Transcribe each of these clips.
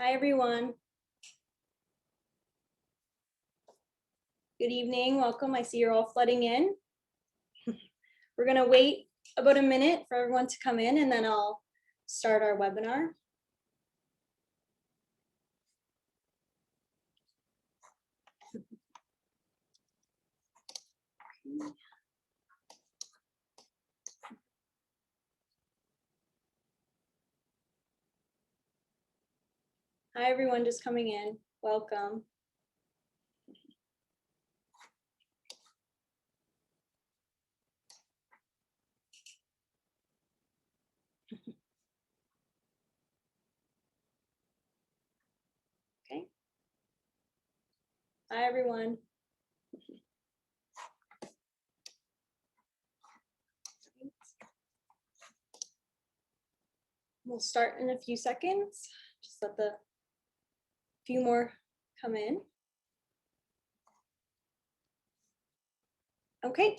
Hi, everyone. Good evening. Welcome. I see you're all flooding in. We're going to wait about a minute for everyone to come in, and then I'll start our webinar. Hi, everyone just coming in. Welcome. Okay. Hi, everyone. We'll start in a few seconds. Just let the few more come in. Okay.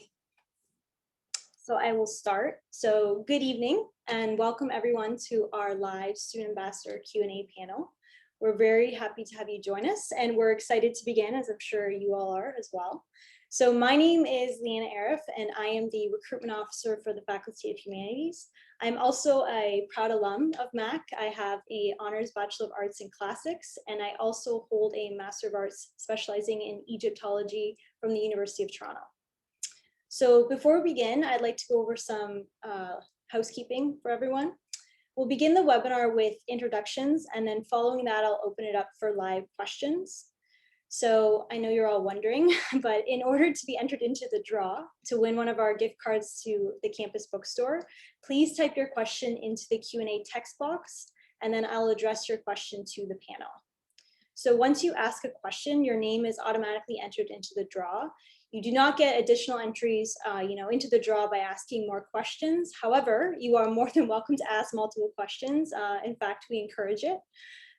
So I will start. So good evening and welcome everyone to our live Student Ambassador Q&A panel. We're very happy to have you join us and we're excited to begin, as I'm sure you all are as well. So my name is Leanna Arif and I am the recruitment officer for the Faculty of Humanities. I'm also a proud alum of MAC. I have an honors Bachelor of Arts in Classics and I also hold a Master of Arts specializing in Egyptology from the University of Toronto. So before we begin, I'd like to go over some housekeeping for everyone. We'll begin the webinar with introductions, and then following that, I'll open it up for live questions. So I know you're all wondering, but in order to be entered into the draw to win one of our gift cards to the campus bookstore, please type your question into the Q&A text box, and then I'll address your question to the panel. So once you ask a question, your name is automatically entered into the draw. You do not get additional entries into the draw by asking more questions. However, you are more than welcome to ask multiple questions. In fact, we encourage it.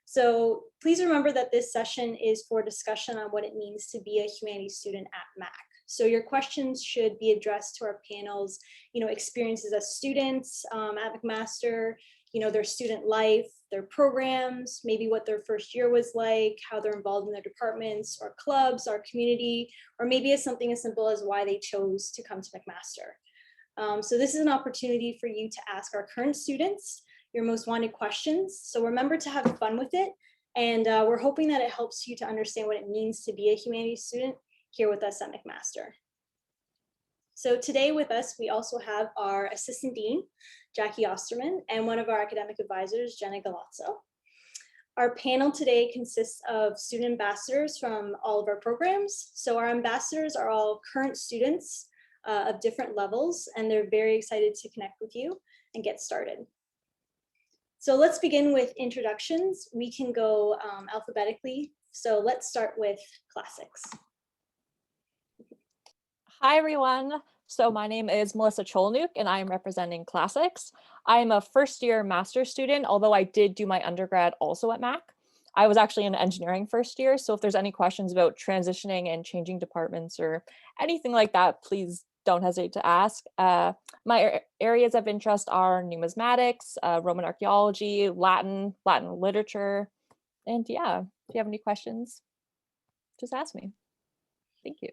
So please remember that this session is for discussion on what it means to be a humanities student at MAC. So your questions should be addressed to our panel's experiences as students at McMaster, their student life, their programs, maybe what their first year was like, how they're involved in their departments or clubs, our community, or maybe it's something as simple as why they chose to come to McMaster. So this is an opportunity for you to ask our current students your most wanted questions. So remember to have fun with it. And we're hoping that it helps you to understand what it means to be a humanities student here with us at McMaster. So today with us, we also have our Assistant Dean, Jackie Osterman, and one of our academic advisors, Jenna Galazzo. Our panel today consists of student ambassadors from all of our programs. So our ambassadors are all current students of different levels, and they're very excited to connect with you and get started. So let's begin with introductions. We can go alphabetically. So let's start with classics. Hi, everyone. So my name is Melissa Cholnuk, and I am representing Classics. I am a first-year master's student, although I did do my undergrad also at MAC. I was actually in engineering first year, so if there's any questions about transitioning and changing departments or anything like that, please don't hesitate to ask. My areas of interest are numismatics, Roman archaeology, Latin literature, and yeah, if you have any questions, just ask me. Thank you.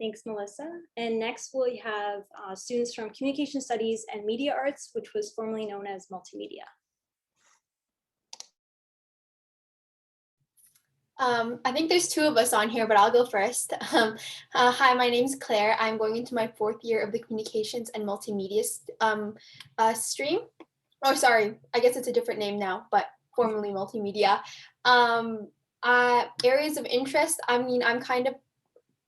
Thanks, Melissa. And next we have students from Communication Studies and Media Arts, which was formerly known as Multimedia. I think there's two of us on here, but I'll go first. Hi, my name's Claire. I'm going into my 4th year of the Communications and Multimedia stream. Oh, sorry, I guess it's a different name now, but formerly Multimedia. Areas of interest, I mean, I'm kind of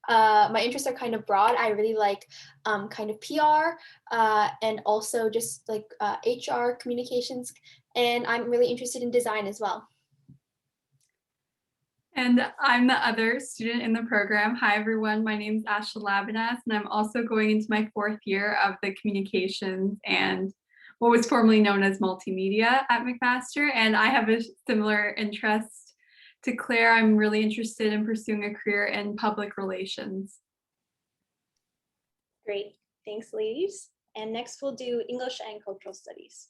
my interests are kind of broad. I really like kind of PR and also just like HR, communications, and I'm really interested in design as well. And I'm the other student in the program. Hi, everyone. My name is Ashla Labanas, and I'm also going into my 4th year of the Communications and what was formerly known as Multimedia at McMaster. And I have a similar interest to Claire. I'm really interested in pursuing a career in public relations. Great. Thanks, ladies. And next we'll do English and Cultural Studies.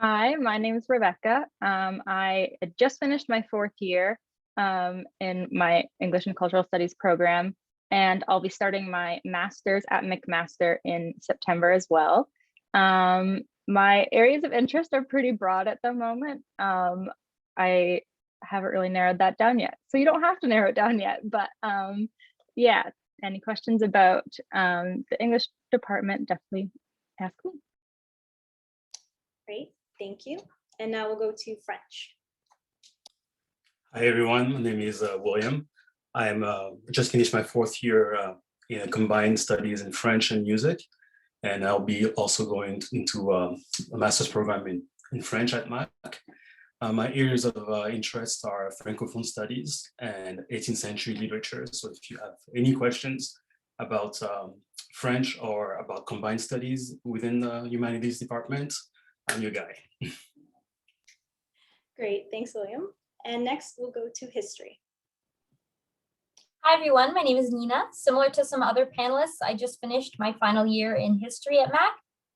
Hi, my name is Rebecca. I had just finished my 4th year in my English and Cultural Studies program, and I'll be starting my master's at McMaster in September as well. My areas of interest are pretty broad at the moment. I haven't really narrowed that down yet, so you don't have to narrow it down yet, but yeah, any questions about the English department, definitely ask me. Great, thank you. And now we'll go to French. Hi everyone, my name is William. I'm just finished my 4th year in combined studies in French and music, and I'll be also going into a master's program in French at Mac. My areas of interest are Francophone studies and 18th century literature. So if you have any questions about French or about combined studies within the Humanities department, I'm your guy. Great, thanks, William. And next we'll go to history. Hi everyone, my name is Nina. Similar to some other panelists, I just finished my final year in history at Mac,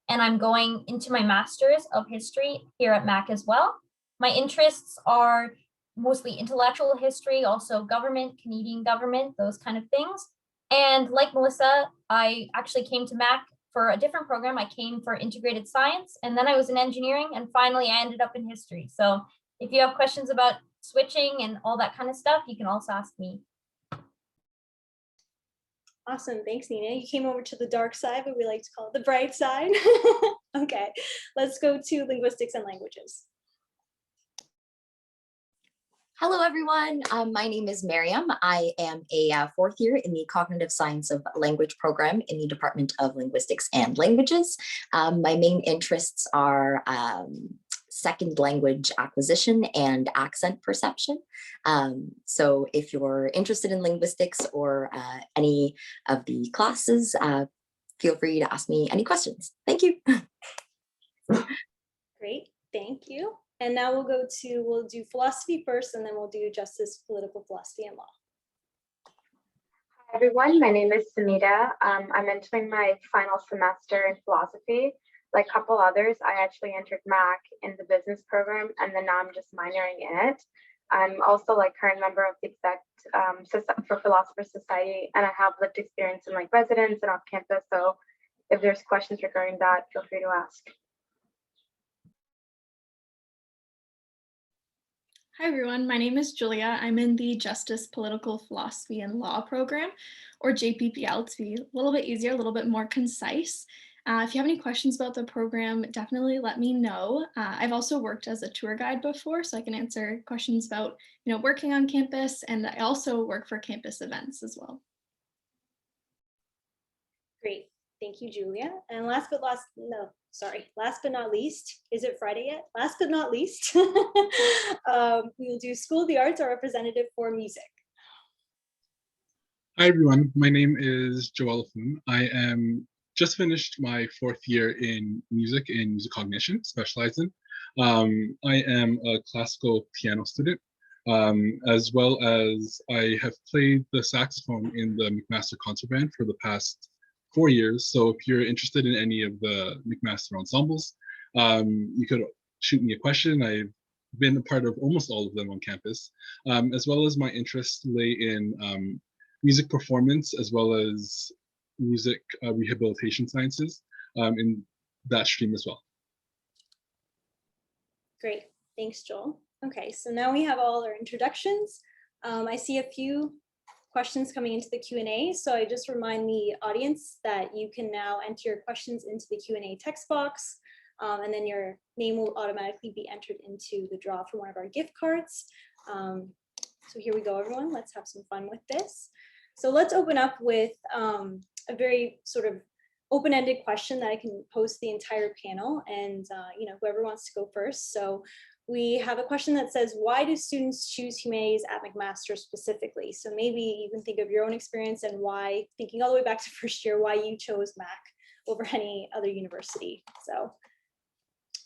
and I'm going into my master's of history here at Mac as well. My interests are mostly intellectual history, also government, Canadian government, those kind of things. And like Melissa, I actually came to Mac for a different program. I came for integrated science, and then I was in engineering, and finally I ended up in history. So if you have questions about switching and all that kind of stuff, you can also ask me. Awesome, thanks, Nina. You came over to the dark side, but we like to call it the bright side. Okay, let's go to linguistics and languages. Hello, everyone. My name is Miriam. I am a 4th year in the Cognitive Science of Language program in the Department of Linguistics and Languages. My main interests are second language acquisition and accent perception. So if you're interested in linguistics or any of the classes, feel free to ask me any questions. Thank you. Great, thank you. And now we'll do philosophy first, and then we'll do justice, political philosophy, and law. Hi everyone, my name is Samita. I'm entering my final semester in philosophy. Like a couple others, I actually entered Mac in the business program, and then now I'm just minoring in it. I'm also like current member of the exec for Philosopher Society, and I have lived experience in like residence and off campus. So if there's questions regarding that, feel free to ask. Hi everyone, my name is Julia. I'm in the Justice, Political Philosophy and Law program, or JPPL, to be a little bit easier, a little bit more concise. If you have any questions about the program, definitely let me know. I've also worked as a tour guide before, so I can answer questions about, working on campus, and I also work for campus events as well. Great, thank you, Julia. And last but not least, is it Friday yet? Last but not least, we will do School of the Arts, our representative for music. Hi everyone, my name is Joel Foon. I am just finished my 4th year in music cognition, specializing. I am a classical piano student, as well as I have played the saxophone in the McMaster concert band for the past 4 years. So if you're interested in any of the McMaster ensembles, you could shoot me a question. I've been a part of almost all of them on campus, as well as my interests lay in music performance, as well as music rehabilitation sciences in that stream as well. Great, thanks, Joel. Okay, so now we have all our introductions. I see a few questions coming into the Q&A, so I just remind the audience that you can now enter your questions into the Q&A text box, and then your name will automatically be entered into the draw for one of our gift cards. So here we go, everyone. Let's have some fun with this. So let's open up with a very sort of open-ended question that I can pose to the entire panel, and whoever wants to go first. So we have a question that says, why do students choose humanities at McMaster specifically? So maybe you can think of your own experience and why, thinking all the way back to first year, why you chose Mac over any other university. So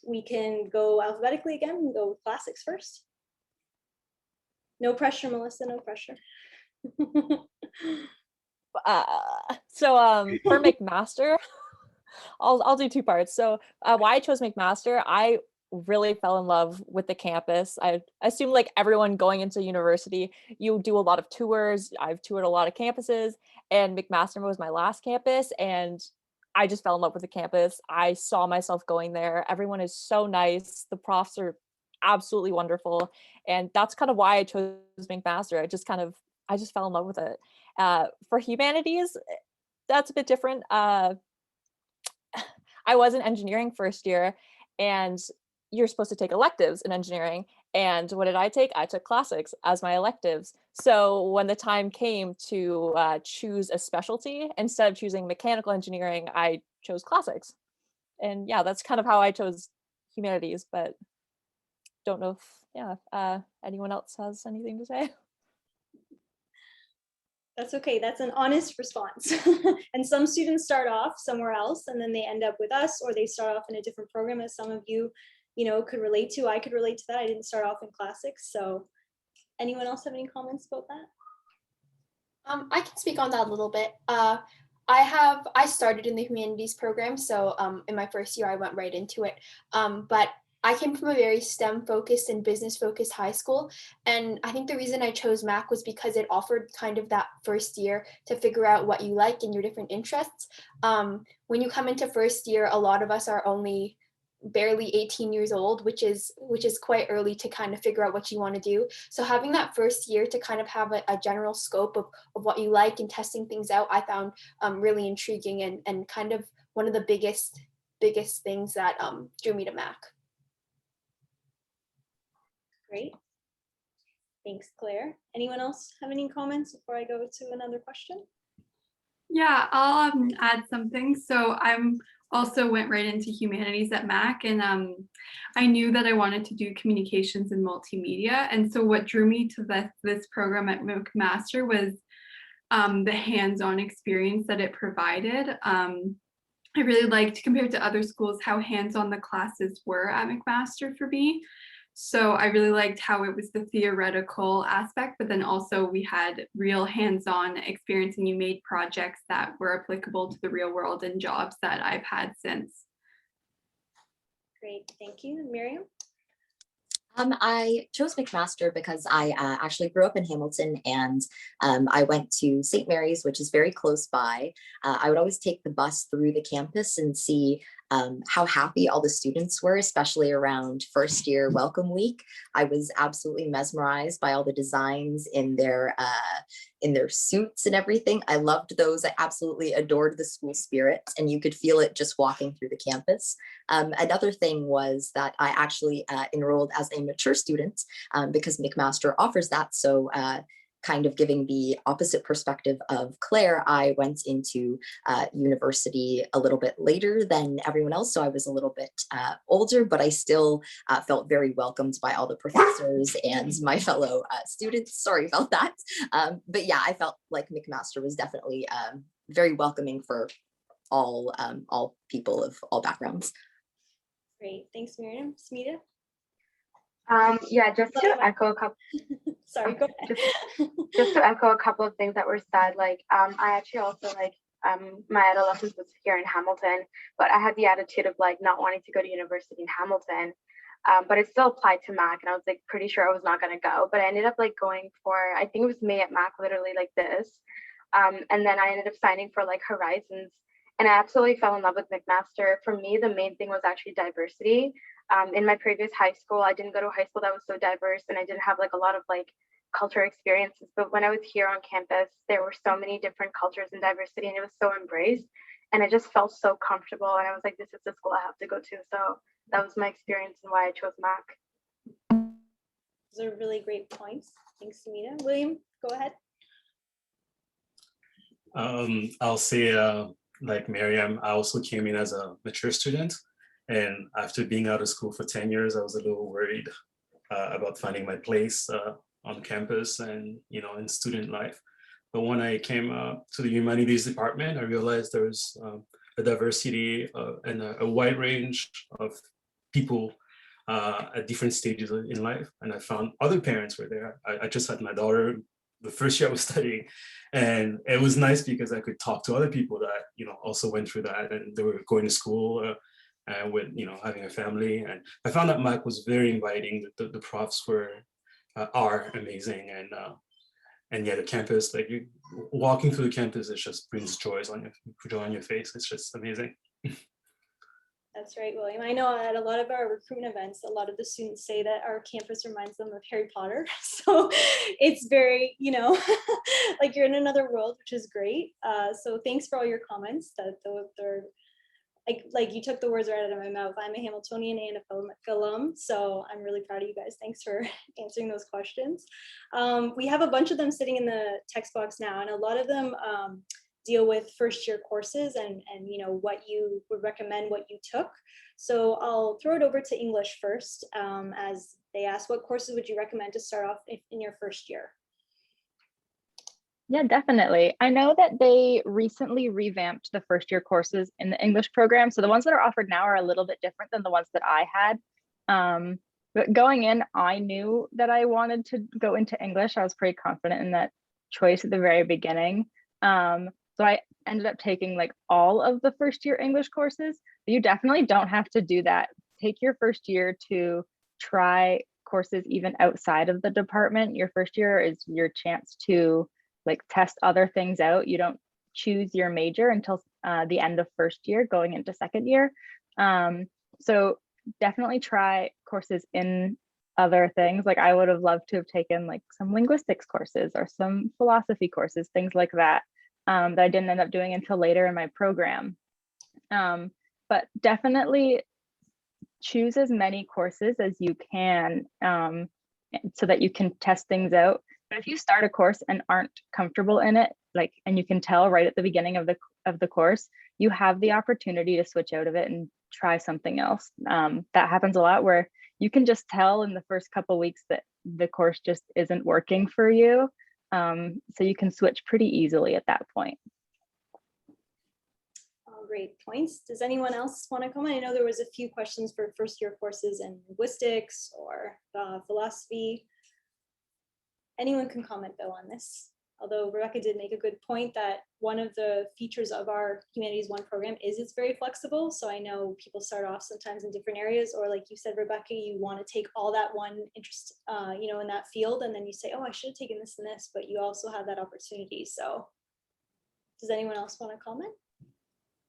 we can go alphabetically again and go with classics first. No pressure, Melissa, no pressure. For McMaster, I'll do 2 parts. So why I chose McMaster, I really fell in love with the campus. I assume like everyone going into university, you do a lot of tours. I've toured a lot of campuses, and McMaster was my last campus, and I just fell in love with the campus. I saw myself going there. Everyone is so nice. The profs are absolutely wonderful. And that's kind of why I chose McMaster. I just fell in love with it. For humanities, that's a bit different. I was in engineering first year, and you're supposed to take electives in engineering. And what did I take? I took classics as my electives. So when the time came to choose a specialty, instead of choosing mechanical engineering, I chose classics. And yeah, that's kind of how I chose humanities, but don't know if anyone else has anything to say. That's okay. That's an honest response. And some students start off somewhere else and then they end up with us, or they start off in a different program, as some of you, could relate to. I could relate to that. I didn't start off in classics. So anyone else have any comments about that? I can speak on that a little bit. I started in the humanities program, so in my first year I went right into it. But I came from a very STEM focused and business focused high school, and I think the reason I chose Mac was because it offered kind of that first year to figure out what you like and your different interests. When you come into first year, a lot of us are only barely 18 years old, which is quite early to kind of figure out what you want to do. So having that first year to kind of have a general scope of what you like and testing things out, I found really intriguing and kind of one of the biggest things that drew me to Mac. Great. Thanks, Claire. Anyone else have any comments before I go to another question? Yeah, I'll add something. So I'm also went right into humanities at Mac, and I knew that I wanted to do communications and multimedia. And so what drew me to this program at McMaster was the hands-on experience that it provided. I really liked, compared to other schools, how hands-on the classes were at McMaster for me. So I really liked how it was the theoretical aspect, but then also we had real hands-on experience, and you made projects that were applicable to the real world and jobs that I've had since. Great, thank you. Miriam? I chose McMaster because I actually grew up in Hamilton, and I went to St. Mary's, which is very close by. I would always take the bus through the campus and see how happy all the students were, especially around first year welcome week. I was absolutely mesmerized by all the designs in their suits and everything. I loved those. I absolutely adored the school spirit, and you could feel it just walking through the campus. Another thing was that I actually enrolled as a mature student because McMaster offers that. So kind of giving the opposite perspective of Claire, I went into university a little bit later than everyone else. So I was a little bit older, but I still felt very welcomed by all the professors and my fellow students. Sorry about that. But yeah, I felt like McMaster was definitely very welcoming for all people of all backgrounds. Great, thanks, Miriam. Smita? Yeah, just to echo a couple. Sorry, go ahead. Just to echo a couple of things that were said. Like, I actually also my adolescence was here in Hamilton, but I had the attitude of like not wanting to go to university in Hamilton. But it still applied to Mac, and I was like pretty sure I was not gonna go. But I ended up like going for, I think it was May at Mac, literally like this. And then I ended up signing for like Horizons, and I absolutely fell in love with McMaster. For me, the main thing was actually diversity. In my previous high school, I didn't go to a high school that was so diverse, and I didn't have like a lot of like culture experiences. But when I was here on campus, there were so many different cultures and diversity, and it was so embraced, and I just felt so comfortable. And I was like, this is the school I have to go to. So that was my experience and why I chose Mac. Those are really great points. Thanks, Samita. William, go ahead. I'll say, like Miriam, I also came in as a mature student. And after being out of school for 10 years, I was a little worried about finding my place on campus and, in student life. But when I came to the Humanities department, I realized there was a diversity and a wide range of people at different stages in life. And I found other parents were there. I just had my daughter the first year I was studying, and it was nice because I could talk to other people that, also went through that, and they were going to school with having a family. And I found that Mac was very inviting. The profs are amazing, and yeah, the campus, like walking through the campus, it just brings joy on your face. It's just amazing. That's right, William. I know at a lot of our recruitment events, a lot of the students say that our campus reminds them of Harry Potter. So it's very, like you're in another world, which is great. So thanks for all your comments. They're like you took the words right out of my mouth. I'm a Hamiltonian and a alum, so I'm really proud of you guys. Thanks for answering those questions. We have a bunch of them sitting in the text box now, and a lot of them deal with first year courses and what you would recommend, what you took. So I'll throw it over to English first, as they asked, what courses would you recommend to start off in your first year? Yeah, definitely. I know that they recently revamped the first year courses in the English program. So the ones that are offered now are a little bit different than the ones that I had. But going in, I knew that I wanted to go into English. I was pretty confident in that choice at the very beginning. So I ended up taking like all of the first year English courses. But you definitely don't have to do that. Take your first year to try courses even outside of the department. Your first year is your chance to like test other things out. You don't choose your major until the end of first year going into second year. So definitely try courses in other things. Like I would have loved to have taken like some linguistics courses or some philosophy courses, things like that, that I didn't end up doing until later in my program. But definitely choose as many courses as you can so that you can test things out. But if you start a course and aren't comfortable in it, and you can tell right at the beginning of the course, you have the opportunity to switch out of it and try something else. That happens a lot where you can just tell in the first couple of weeks that the course just isn't working for you. So you can switch pretty easily at that point. Great points. Does anyone else want to comment? I know there was a few questions for first year courses in linguistics or philosophy. Anyone can comment though on this. Although Rebecca did make a good point that one of the features of our Humanities 1 program is it's very flexible. So I know people start off sometimes in different areas, or like you said, Rebecca, you want to take all that one interest, in that field, and then you say, oh, I should have taken this and this, but you also have that opportunity. So does anyone else want to comment?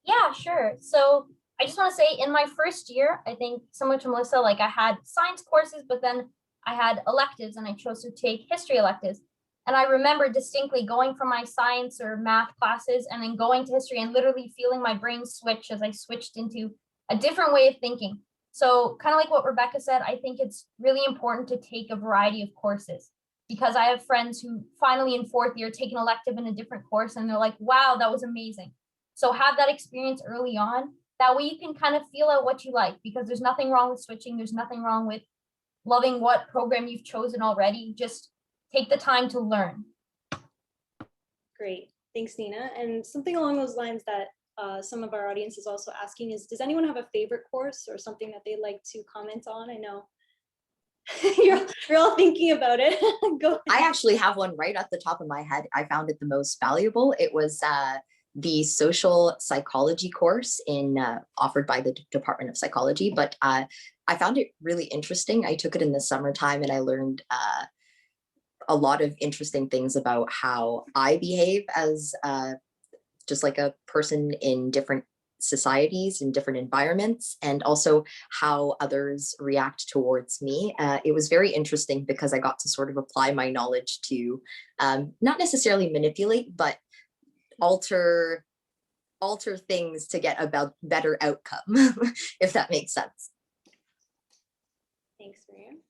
Yeah, sure. So I just want to say in my first year, I think similar to Melissa, like I had science courses, but then I had electives and I chose to take history electives. And I remember distinctly going from my science or math classes and then going to history and literally feeling my brain switch as I switched into a different way of thinking. So kind of like what Rebecca said, I think it's really important to take a variety of courses, because I have friends who finally in fourth year take an elective in a different course and they're like, wow, that was amazing. So have that experience early on. That way you can kind of feel out what you like, because there's nothing wrong with switching. There's nothing wrong with loving what program you've chosen already. Just take the time to learn. Great, thanks, Nina. And something along those lines that some of our audience is also asking is, does anyone have a favorite course or something that they'd like to comment on? I know you're all thinking about it. Go ahead. I actually have one right at the top of my head. I found it the most valuable. It was the social psychology course offered by the Department of Psychology, but I found it really interesting. I took it in the summertime and I learned a lot of interesting things about how I behave as just like a person in different societies and different environments, and also how others react towards me. It was very interesting because I got to sort of apply my knowledge to not necessarily manipulate, but alter things to get a better outcome, if that makes sense. Thanks, Miriam.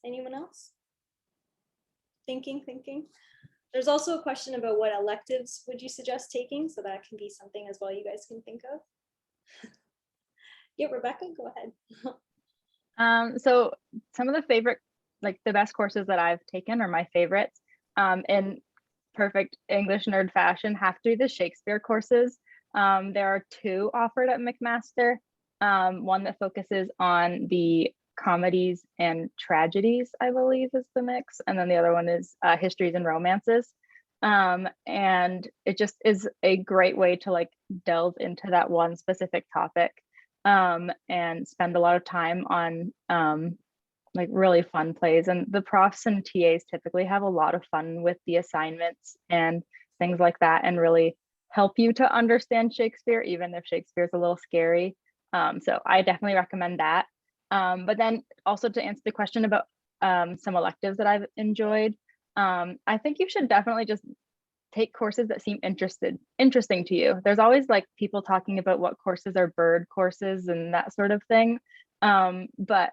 Anyone else? Thinking. There's also a question about what electives would you suggest taking, so that can be something as well you guys can think of. Yeah, Rebecca, go ahead. So some of the favorite, like the best courses that I've taken are my favorites. In perfect English nerd fashion, have to be the Shakespeare courses. There are two offered at McMaster. One that focuses on the comedies and tragedies, I believe is the mix. And then the other one is histories and romances. And it just is a great way to like delve into that one specific topic. and spend a lot of time on like really fun plays. And the profs and TAs typically have a lot of fun with the assignments and things like that, and really help you to understand Shakespeare, even if Shakespeare's a little scary. So I definitely recommend that. But then also to answer the question about some electives that I've enjoyed, I think you should definitely just take courses that seem interesting to you. There's always like people talking about what courses are bird courses and that sort of thing. But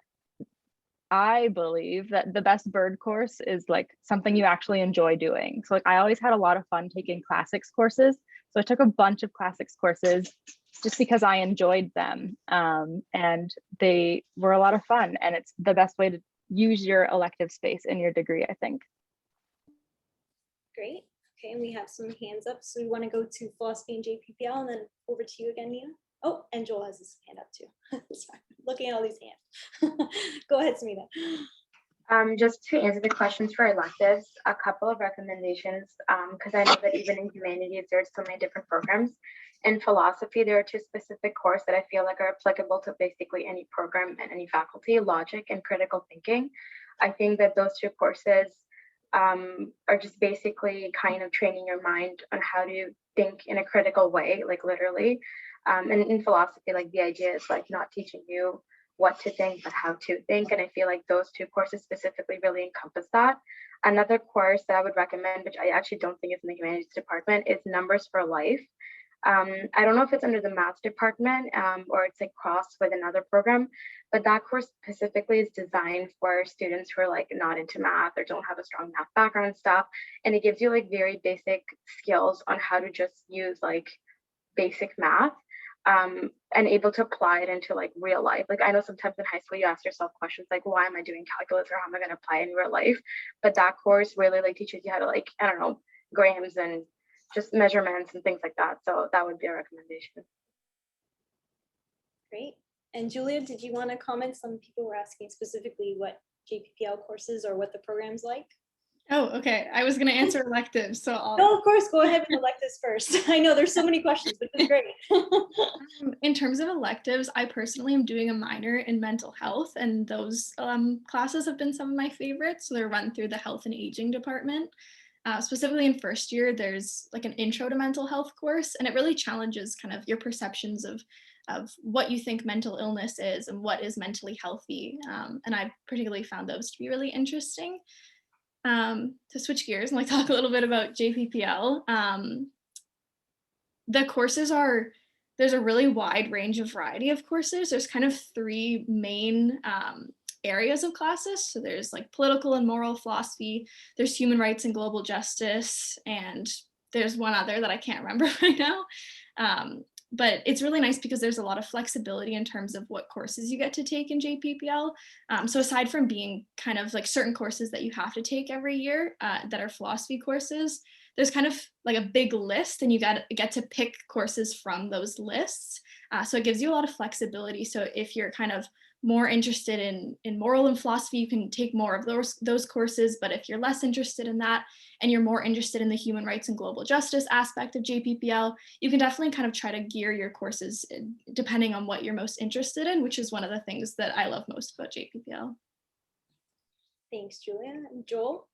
I believe that the best bird course is like something you actually enjoy doing. So like I always had a lot of fun taking classics courses. So I took a bunch of classics courses just because I enjoyed them. And they were a lot of fun, and it's the best way to use your elective space in your degree, I think. Great. Okay, and we have some hands up. So we want to go to philosophy and JPPL, and then over to you again, Nina. Oh, and Joel has his hand up too. Sorry, looking at all these hands. Go ahead, Smita. Just to answer the questions for electives, a couple of recommendations, because I know that even in humanities, there's so many different programs. In philosophy, there are two specific courses that I feel like are applicable to basically any program and any faculty: logic and critical thinking. I think that those two courses are just basically kind of training your mind on how to think in a critical way, like literally. And in philosophy, like the idea is like not teaching you what to think, but how to think. And I feel like those two courses specifically really encompass that. Another course that I would recommend, which I actually don't think is in the humanities department, is Numbers for Life. I don't know if it's under the maths department or it's like crossed with another program, but that course specifically is designed for students who are like not into math or don't have a strong math background and stuff. And it gives you like very basic skills on how to just use like basic math and able to apply it into like real life. Like I know sometimes in high school you ask yourself questions like, why am I doing calculus, or how am I going to apply it in real life? But that course really like teaches you how to like, I don't know, grams and just measurements and things like that. So that would be a recommendation. Great. And Julia, did you want to comment? Some people were asking specifically what JPPL courses or what the program's like. Oh, okay. I was going to answer electives, so I'll. No, of course, go ahead with electives first. I know there's so many questions, but it's great. In terms of electives, I personally am doing a minor in mental health, and those classes have been some of my favorites. So they're run through the health and aging department. Specifically in first year, there's like an intro to mental health course, and it really challenges kind of your perceptions of what you think mental illness is and what is mentally healthy. And I particularly found those to be really interesting. To switch gears and like talk a little bit about JPPL, the courses there's a really wide range of variety of courses. There's kind of three main areas of classes. So there's like political and moral philosophy, there's human rights and global justice, and there's one other that I can't remember right now. But it's really nice because there's a lot of flexibility in terms of what courses you get to take in JPPL. So aside from being kind of like certain courses that you have to take every year that are philosophy courses, there's kind of like a big list, and you get to pick courses from those lists. So it gives you a lot of flexibility. So if you're kind of more interested in moral and philosophy, you can take more of those courses. But if you're less interested in that, and you're more interested in the human rights and global justice aspect of JPPL, you can definitely kind of try to gear your courses depending on what you're most interested in, which is one of the things that I love most about JPPL. Thanks, Julia. And Joel?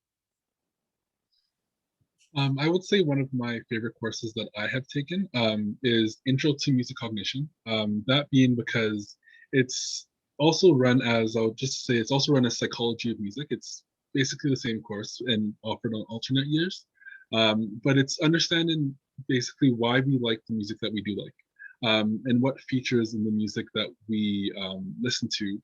I would say one of my favorite courses that I have taken is Intro to Music Cognition. That being because it's also run as, I'll just say, it's also run as Psychology of Music. It's basically the same course and offered on alternate years, but it's understanding basically why we like the music that we do like, and what features in the music that we listen to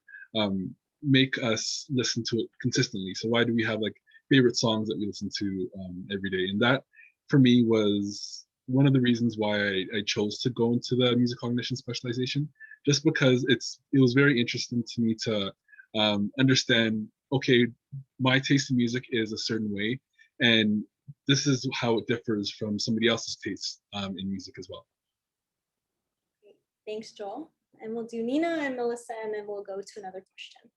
make us listen to it consistently. So why do we have like favorite songs that we listen to every day? And that for me was one of the reasons why I chose to go into the music cognition specialization, just because it was very interesting to me to understand, okay, my taste in music is a certain way, and this is how it differs from somebody else's taste in music as well. Thanks, Joel. And we'll do Nina and Melissa, and then we'll go to another question.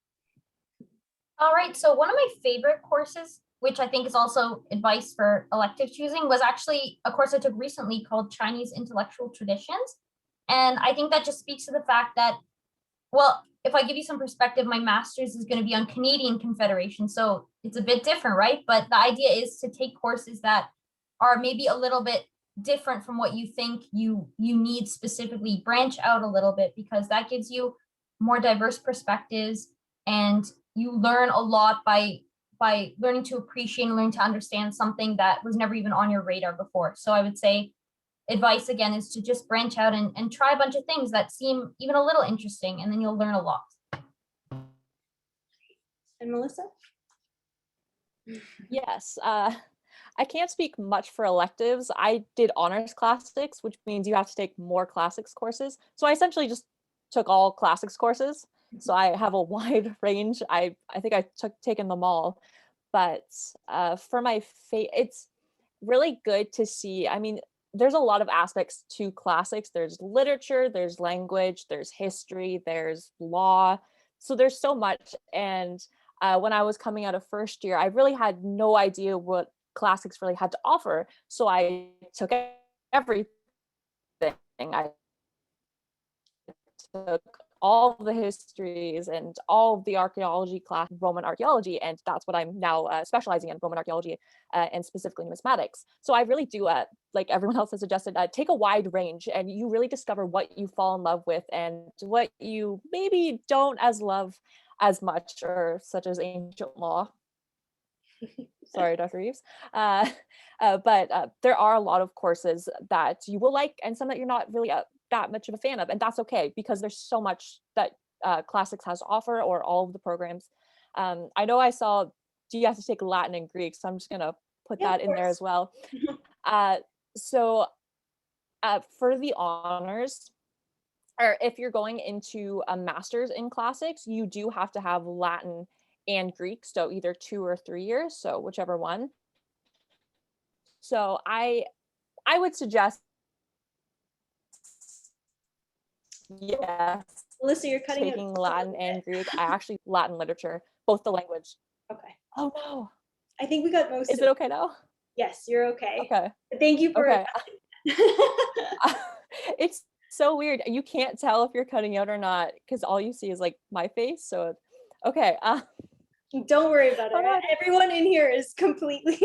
All right, so one of my favorite courses, which I think is also advice for elective choosing, was actually a course I took recently called Chinese Intellectual Traditions. And I think that just speaks to the fact that well, if I give you some perspective, my master's is going to be on Canadian Confederation. So it's a bit different, right? But the idea is to take courses that are maybe a little bit different from what you think you need specifically, branch out a little bit, because that gives you more diverse perspectives, and you learn a lot by learning to appreciate and learn to understand something that was never even on your radar before. So I would say advice again is to just branch out and try a bunch of things that seem even a little interesting, and then you'll learn a lot. And Melissa? Yes, I can't speak much for electives. I did honors classics, which means you have to take more classics courses. So I essentially just took all classics courses. So I have a wide range. I think I taken them all. But for my it's really good to see. I mean, there's a lot of aspects to classics. There's literature, there's language, there's history, there's law. So there's so much. And when I was coming out of first year, I really had no idea what classics really had to offer. So I took everything. I took all the histories and all the archaeology class, Roman archaeology, and that's what I'm now specializing in, Roman archaeology, and specifically numismatics. So I really do, like everyone else has suggested, take a wide range, and you really discover what you fall in love with and what you maybe don't love as much, or such as ancient law. Sorry, Dr. Reeves. But there are a lot of courses that you will like, and some that you're not really that much of a fan of, and that's okay, because there's so much that classics has to offer, or all of the programs. I know I saw, do you have to take Latin and Greek? So I'm just gonna put that in there as well. So for the honors, or if you're going into a master's in classics, you do have to have Latin and Greek, so either 2 or 3 years, so whichever one. So I would suggest, yes, Melissa, you're cutting out taking just a Latin little and bit. Greek. I actually Latin literature, both the language. Okay. Oh no. I think we got most Is of it okay now? Yes, you're okay. Okay. Thank you for Okay. It's so weird. You can't tell if you're cutting out or not, because all you see is like my face. So okay. Don't worry about Oh, it. no. Everyone in here is completely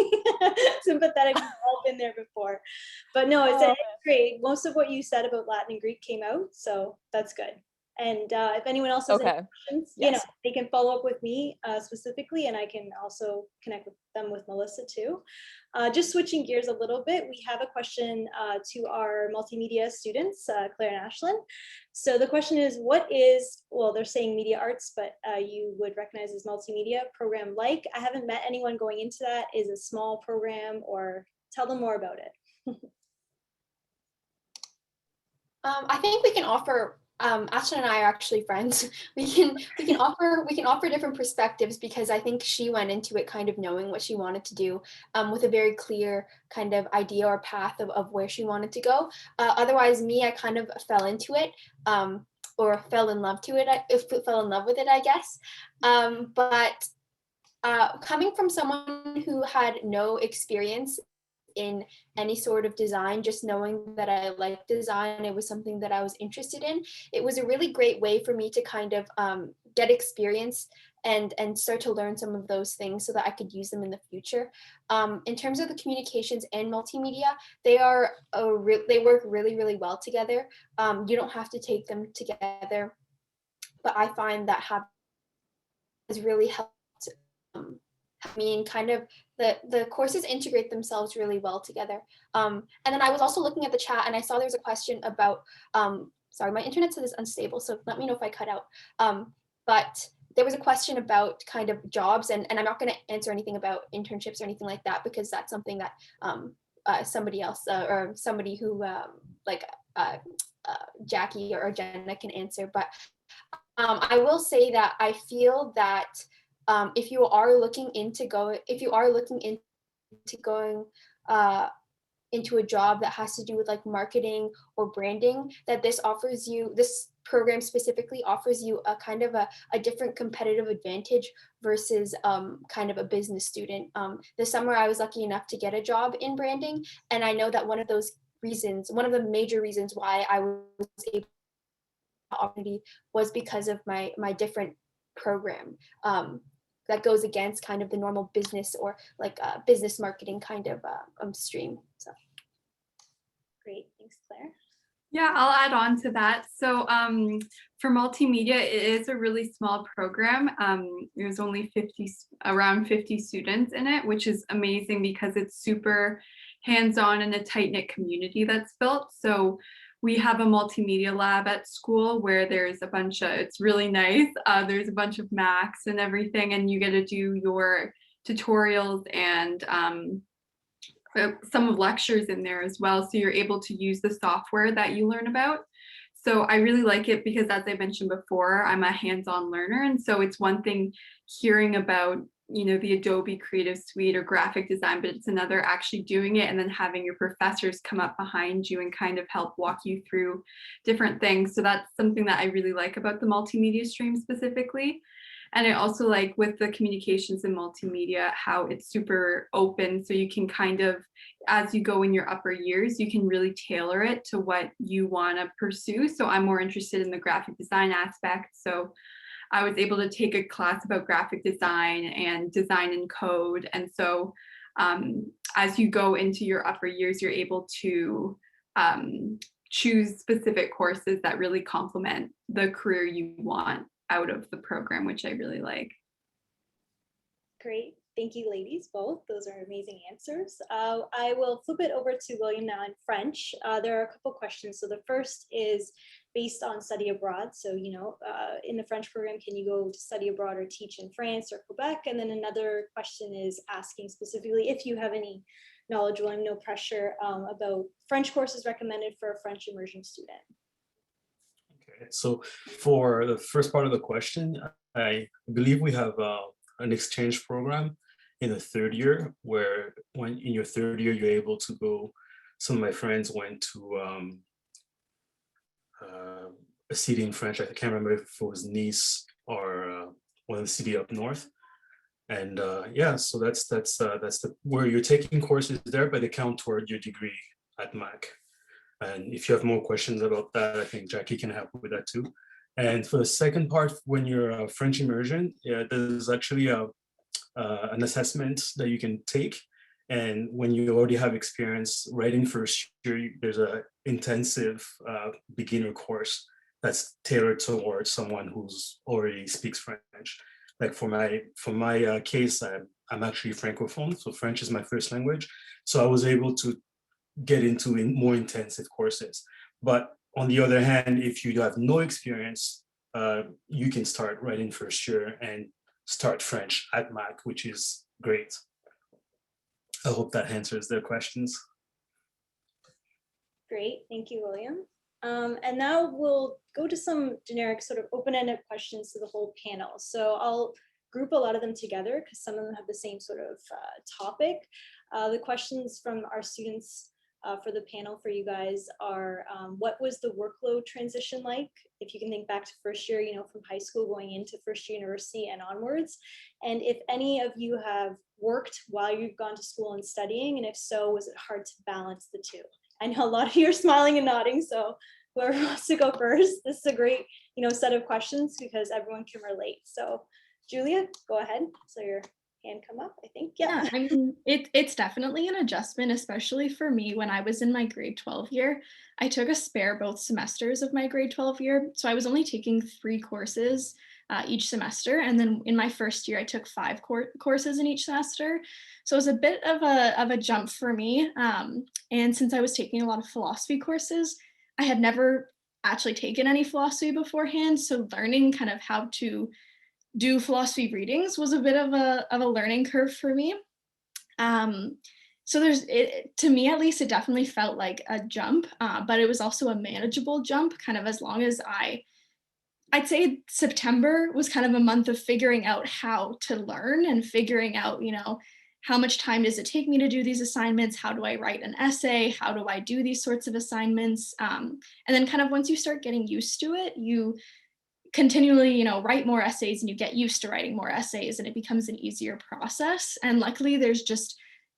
sympathetic. We've all been there before. But no, it's great. Most of what you said about Latin and Greek came out, so that's good. And if anyone else has any questions, Yes. they can follow up with me specifically, and I can also connect with them with Melissa too. Just switching gears a little bit, we have a question to our multimedia students, Claire and Ashlyn. So the question is, what is, well, they're saying media arts, but you would recognize as multimedia program like? I haven't met anyone going into that. Is a small program, or tell them more about it. I think we can offer. Ashlyn and I are actually friends. We can offer different perspectives, because I think she went into it kind of knowing what she wanted to do, with a very clear kind of idea or path of where she wanted to go. Otherwise, me, I kind of fell into it, or fell in love with it, I guess. But coming from someone who had no experience in any sort of design, just knowing that I liked design, it was something that I was interested in. It was a really great way for me to kind of get experience and start to learn some of those things so that I could use them in the future. In terms of the communications and multimedia, they work really, really well together. You don't have to take them together, but I find that has really helped me, and kind of the courses integrate themselves really well together. And then I was also looking at the chat, and I saw there's a question about, sorry, my internet is unstable, so let me know if I cut out. But there was a question about kind of jobs, and I'm not going to answer anything about internships or anything like that, because that's something that somebody else, or somebody who like Jackie or Jenna can answer. But I will say that I feel that if you are looking into going into a job that has to do with like marketing or branding, that this program specifically offers you a kind of a different competitive advantage versus kind of a business student. This summer I was lucky enough to get a job in branding, and I know that one of the major reasons why I was able opportunity was because of my different program that goes against kind of the normal business or like business marketing kind of stream. So Great, thanks, Claire. Yeah, I'll add on to that. So for multimedia, it is a really small program. There's only around 50 students in it, which is amazing because it's super hands-on and a tight-knit community that's built. So we have a multimedia lab at school where there's a bunch of, it's really nice. There's a bunch of Macs and everything, and you get to do your tutorials and some of lectures in there as well. So you're able to use the software that you learn about. So I really like it because, as I mentioned before, I'm a hands-on learner. And so it's one thing hearing about, you know, the Adobe Creative Suite or graphic design, but it's another actually doing it and then having your professors come up behind you and kind of help walk you through different things. So that's something that I really like about the multimedia stream specifically. And I also like with the communications and multimedia, how it's super open. So you can kind of, as you go in your upper years, you can really tailor it to what you want to pursue. So I'm more interested in the graphic design aspect. So I was able to take a class about graphic design and design and code. And so as you go into your upper years, you're able to choose specific courses that really complement the career you want out of the program, which I really like. Great. Thank you, ladies, both. Those are amazing answers. I will flip it over to William now in French. There are a couple questions. So the first is based on study abroad. So, you know, in the French program, can you go to study abroad or teach in France or Quebec? And then another question is asking specifically if you have any knowledge, William, no pressure, about French courses recommended for a French immersion student. Okay, so for the first part of the question, I believe we have an exchange program in the third year, where when in your third year, you're able to go. Some of my friends went to a city in French. I can't remember if it was Nice or one of the city up north. And yeah, so that's where you're taking courses there, but they count toward your degree at Mac. And if you have more questions about that, I think Jackie can help with that too. And for the second part, when you're a French immersion, yeah, there's actually an assessment that you can take. And when you already have experience writing first year, there's an intensive beginner course that's tailored towards someone who's already speaks French. Like for my case, I'm actually Francophone, so French is my first language. So I was able to get into more intensive courses. But on the other hand, if you have no experience, you can start writing first year and start French at Mac, which is great. I hope that answers their questions. Great, thank you, William. And now we'll go to some generic sort of open-ended questions to the whole panel. So I'll group a lot of them together because some of them have the same sort of topic. The questions from our students for the panel for you guys are, what was the workload transition like? If you can think back to first year, you know, from high school going into first year university and onwards. And if any of you have worked while you've gone to school and studying, and if so, was it hard to balance the two? I know a lot of you are smiling and nodding, so whoever wants to go first, this is a great, you know, set of questions because everyone can relate. So Julia, go ahead. So your hand come up, I think. Yeah, I mean, it's definitely an adjustment, especially for me when I was in my grade 12 year. I took a spare both semesters of my grade 12 year. So I was only taking 3 courses each semester. And then in my first year, I took 5 courses in each semester. So it was a bit of a jump for me. And since I was taking a lot of philosophy courses, I had never actually taken any philosophy beforehand. So learning kind of how to do philosophy readings was a bit of a learning curve for me. So to me at least, it definitely felt like a jump, but it was also a manageable jump, kind of as long as I'd say September was kind of a month of figuring out how to learn and figuring out, you know, how much time does it take me to do these assignments? How do I write an essay? How do I do these sorts of assignments? And then kind of once you start getting used to it, you continually, you know, write more essays and you get used to writing more essays and it becomes an easier process. And luckily there's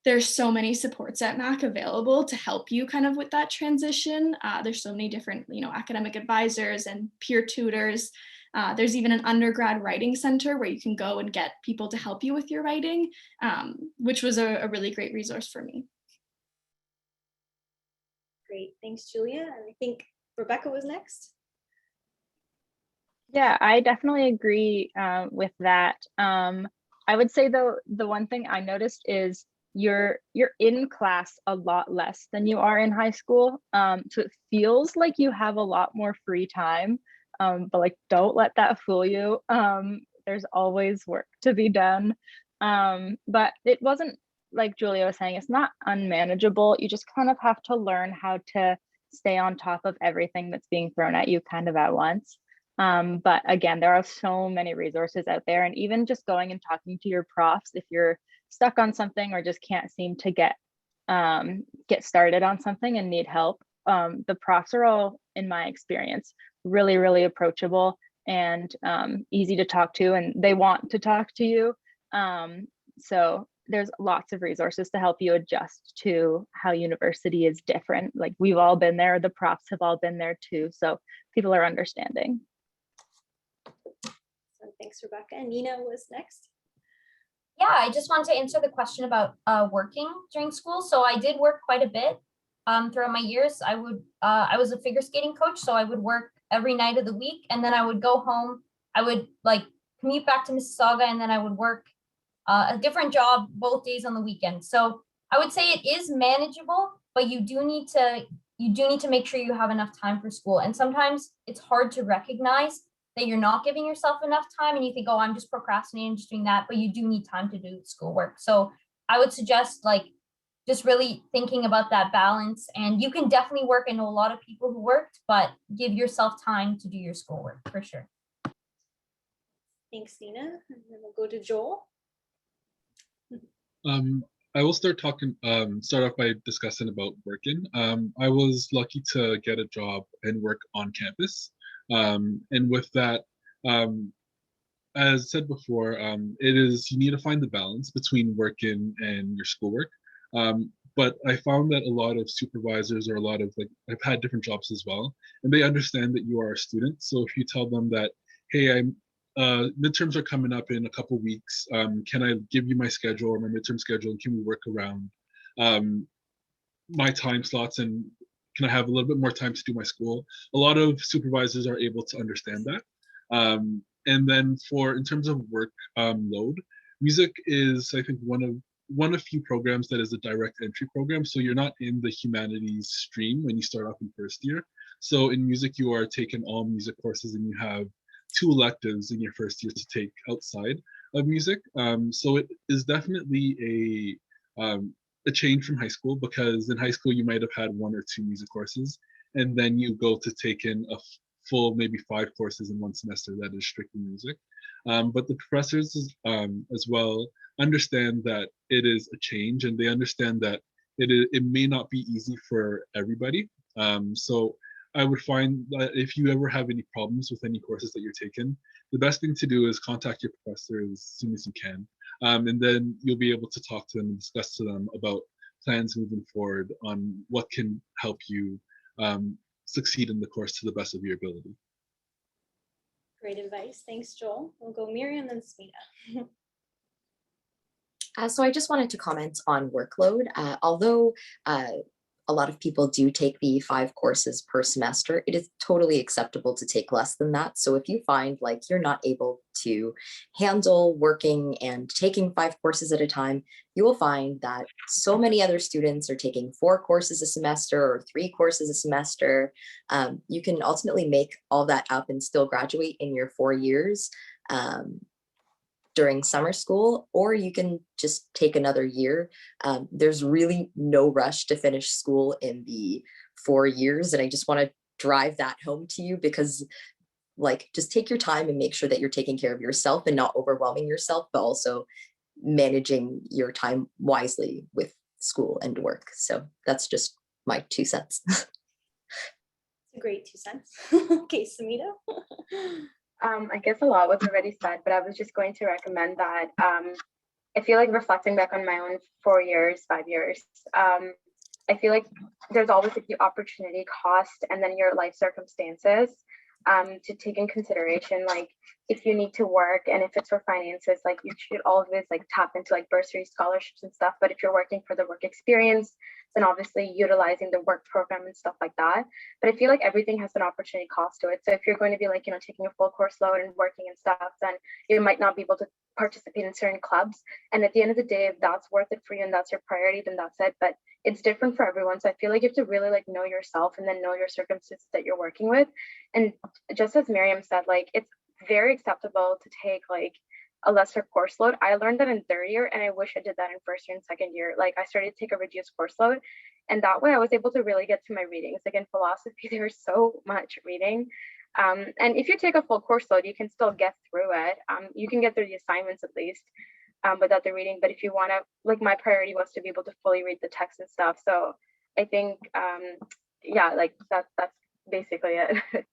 there's so many supports at Mac available to help you kind of with that transition. There's so many different, academic advisors and peer tutors. There's even an undergrad writing center where you can go and get people to help you with your writing, which was a really great resource for me. Great, thanks, Julia. And I think Rebecca was next. Yeah, I definitely agree with that. I would say though, the one thing I noticed is you're in class a lot less than you are in high school. So it feels like you have a lot more free time, but like, don't let that fool you. There's always work to be done. But it wasn't, like Julia was saying, it's not unmanageable. You just kind of have to learn how to stay on top of everything that's being thrown at you kind of at once. But again, there are so many resources out there, and even just going and talking to your profs if you're stuck on something or just can't seem to get started on something and need help. The profs are all, in my experience, really, really approachable and easy to talk to, and they want to talk to you. So there's lots of resources to help you adjust to how university is different. Like, we've all been there, the profs have all been there too, so people are understanding. So thanks, Rebecca. And Nina was next. Yeah, I just wanted to answer the question about working during school. So I did work quite a bit throughout my years. I was a figure skating coach, so I would work every night of the week, and then I would go home. I would commute back to Mississauga, and then I would work a different job both days on the weekend. So I would say it is manageable, but you do need to make sure you have enough time for school. And sometimes it's hard to recognize that you're not giving yourself enough time, and you think, oh, I'm just procrastinating, just doing that, but you do need time to do schoolwork. So I would suggest just really thinking about that balance. And you can definitely work. I know a lot of people who worked, but give yourself time to do your schoolwork for sure. Thanks, Nina. And then we'll go to Joel. I will start off by discussing about working. I was lucky to get a job and work on campus. And with that, as said before, you need to find the balance between working and your schoolwork. But I found that a lot of supervisors, or I've had different jobs as well, and they understand that you are a student. So if you tell them that, hey, midterms are coming up in a couple weeks, can I give you my schedule or my midterm schedule, and can we work around my time slots, and can I have a little bit more time to do my school? A lot of supervisors are able to understand that. And then in terms of work load, music is, I think, one of few programs that is a direct entry program. So you're not in the humanities stream when you start off in first year. So in music, you are taking all music courses, and you have 2 electives in your first year to take outside of music. So it is definitely a change from high school, because in high school you might have had 1 or 2 music courses, and then you go to take in a full maybe 5 courses in one semester that is strictly music. But the professors as well understand that it is a change, and they understand that it may not be easy for everybody. So I would find that if you ever have any problems with any courses that you're taking, the best thing to do is contact your professor as soon as you can. And then you'll be able to talk to them and discuss to them about plans moving forward on what can help you succeed in the course to the best of your ability. Great advice. Thanks, Joel. We'll go Miriam, then Smita. So I just wanted to comment on workload. Although a lot of people do take the 5 courses per semester, it is totally acceptable to take less than that. So if you find like you're not able to handle working and taking 5 courses at a time, you will find that so many other students are taking 4 courses a semester or 3 courses a semester. You can ultimately make all that up and still graduate in your 4 years during summer school, or you can just take another year. There's really no rush to finish school in the 4 years. And I just want to drive that home to you, because just take your time and make sure that you're taking care of yourself and not overwhelming yourself, but also managing your time wisely with school and work. So that's just my 2 cents. A great 2 cents. Okay, Samita. I guess a lot was already said, but I was just going to recommend that I feel like reflecting back on my own 4 years, 5 years, I feel like there's always like the opportunity cost and then your life circumstances to take in consideration. Like if you need to work and if it's for finances, like you should always like tap into like bursary scholarships and stuff. But if you're working for the work experience, then obviously utilizing the work program and stuff like that. But I feel like everything has an opportunity cost to it. So if you're going to be like, you know, taking a full course load and working and stuff, then you might not be able to participate in certain clubs. And at the end of the day, if that's worth it for you and that's your priority, then that's it. But it's different for everyone. So I feel like you have to really like know yourself and then know your circumstances that you're working with. And just as Miriam said, like it's very acceptable to take like a lesser course load. I learned that in third year and I wish I did that in first year and second year. Like I started to take a reduced course load and that way I was able to really get to my readings. Like in philosophy, there's so much reading. And if you take a full course load, you can still get through it. You can get through the assignments at least without the reading. But if you want to, like my priority was to be able to fully read the text and stuff. So I think, yeah, like that's basically it.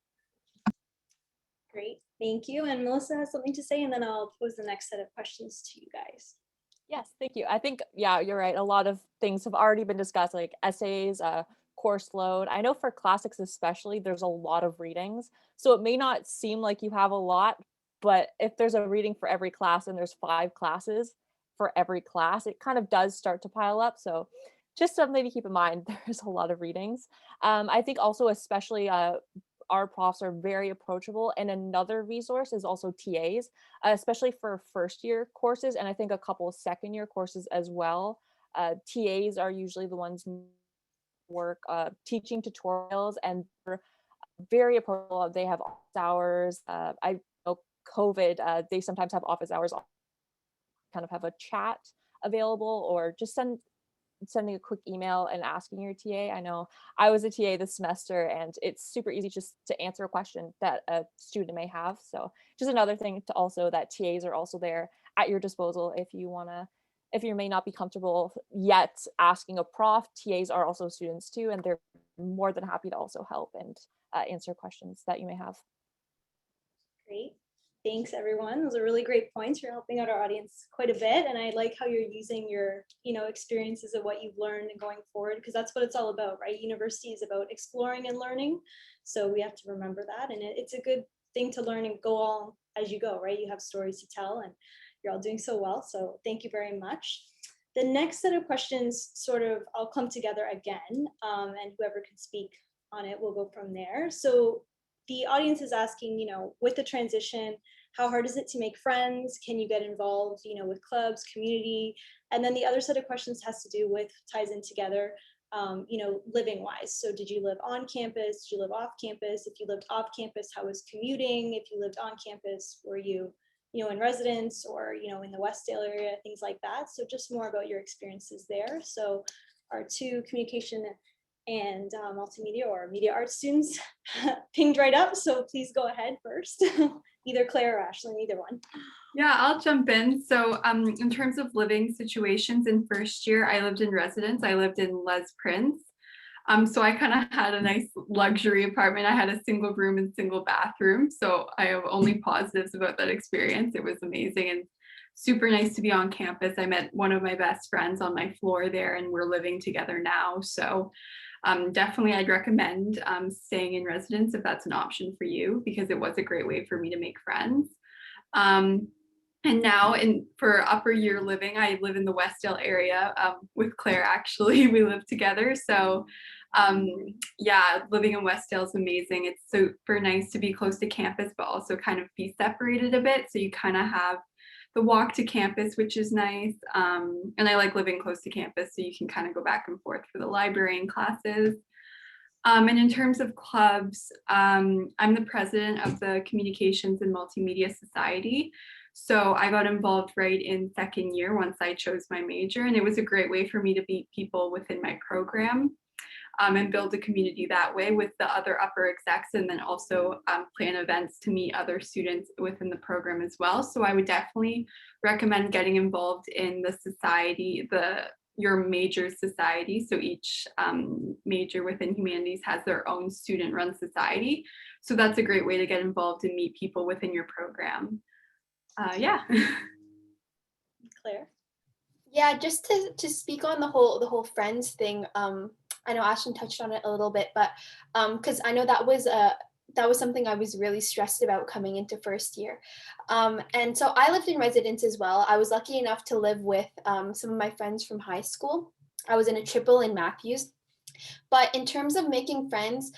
Great, thank you. And Melissa has something to say, and then I'll pose the next set of questions to you guys. Yes, thank you. I think, yeah, you're right. A lot of things have already been discussed, like essays, course load. I know for classics especially, there's a lot of readings. So it may not seem like you have a lot, but if there's a reading for every class and there's 5 classes for every class, it kind of does start to pile up. So just something to keep in mind, there's a lot of readings. I think also especially our profs are very approachable, and another resource is also TAs, especially for first year courses, and I think a couple of second year courses as well. TAs are usually the ones who work teaching tutorials, and they're very approachable. They have office hours. I know COVID, they sometimes have office hours, kind of have a chat available, or just sending a quick email and asking your TA. I know I was a TA this semester and it's super easy just to answer a question that a student may have. So just another thing to also that TAs are also there at your disposal if you may not be comfortable yet asking a prof. TAs are also students too, and they're more than happy to also help and answer questions that you may have. Great. Thanks, everyone. Those are really great points. You're helping out our audience quite a bit. And I like how you're using your, experiences of what you've learned and going forward, because that's what it's all about, right? University is about exploring and learning. So we have to remember that. And it's a good thing to learn and go all as you go, right? You have stories to tell and you're all doing so well. So thank you very much. The next set of questions I'll clump together again, and whoever can speak on it will go from there. So the audience is asking, with the transition, how hard is it to make friends? Can you get involved, with clubs, community? And then the other set of questions ties in together, living wise. So did you live on campus? Did you live off campus? If you lived off campus, how was commuting? If you lived on campus, were you, in residence or, in the Westdale area, things like that. So just more about your experiences there. So our 2 communication and multimedia or media arts students pinged right up. So please go ahead first, either Claire or Ashley, either one. Yeah, I'll jump in. So in terms of living situations in first year, I lived in residence. I lived in Les Prince. So I kind of had a nice luxury apartment. I had a single room and single bathroom. So I have only positives about that experience. It was amazing and super nice to be on campus. I met one of my best friends on my floor there and we're living together now. So definitely I'd recommend staying in residence if that's an option for you, because it was a great way for me to make friends. And now for upper year living, I live in the Westdale area with Claire, actually. We live together. So yeah, living in Westdale is amazing. It's super nice to be close to campus, but also kind of be separated a bit. So you kind of have the walk to campus, which is nice. And I like living close to campus, so you can kind of go back and forth for the library and classes. And in terms of clubs, I'm the president of the Communications and Multimedia Society. So I got involved right in second year once I chose my major, and it was a great way for me to meet people within my program and build a community that way with the other upper execs, and then also plan events to meet other students within the program as well. So I would definitely recommend getting involved in the society, your major society. So each major within humanities has their own student-run society. So that's a great way to get involved and meet people within your program. Yeah. Claire? Yeah, just to speak on the whole friends thing. I know Ashton touched on it a little bit, but because I know that was something I was really stressed about coming into first year. And so I lived in residence as well. I was lucky enough to live with some of my friends from high school. I was in a triple in Matthews. But in terms of making friends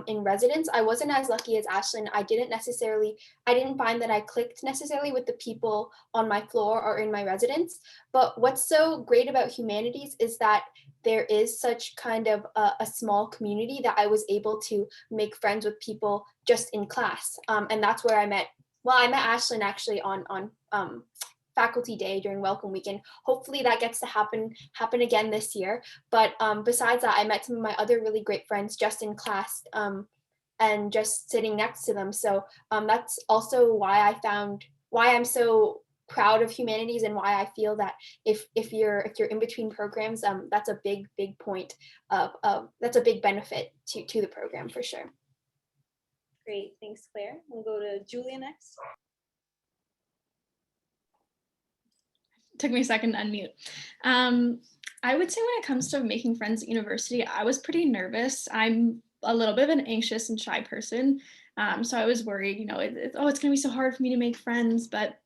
in residence, I wasn't as lucky as Ashlyn. I didn't find that I clicked necessarily with the people on my floor or in my residence. But what's so great about humanities is that there is such kind of a small community that I was able to make friends with people just in class. And that's where I met Ashlyn actually on faculty day during welcome week, and hopefully that gets to happen again this year. But besides that, I met some of my other really great friends just in class and just sitting next to them. So that's also why I'm so proud of humanities, and why I feel that if you're in between programs, that's a big point of that's a big benefit to the program for sure. Great, thanks, Claire. We'll go to Julia next. Took me a second to unmute. I would say when it comes to making friends at university, I was pretty nervous. I'm a little bit of an anxious and shy person. So I was worried, it's going to be so hard for me to make friends. But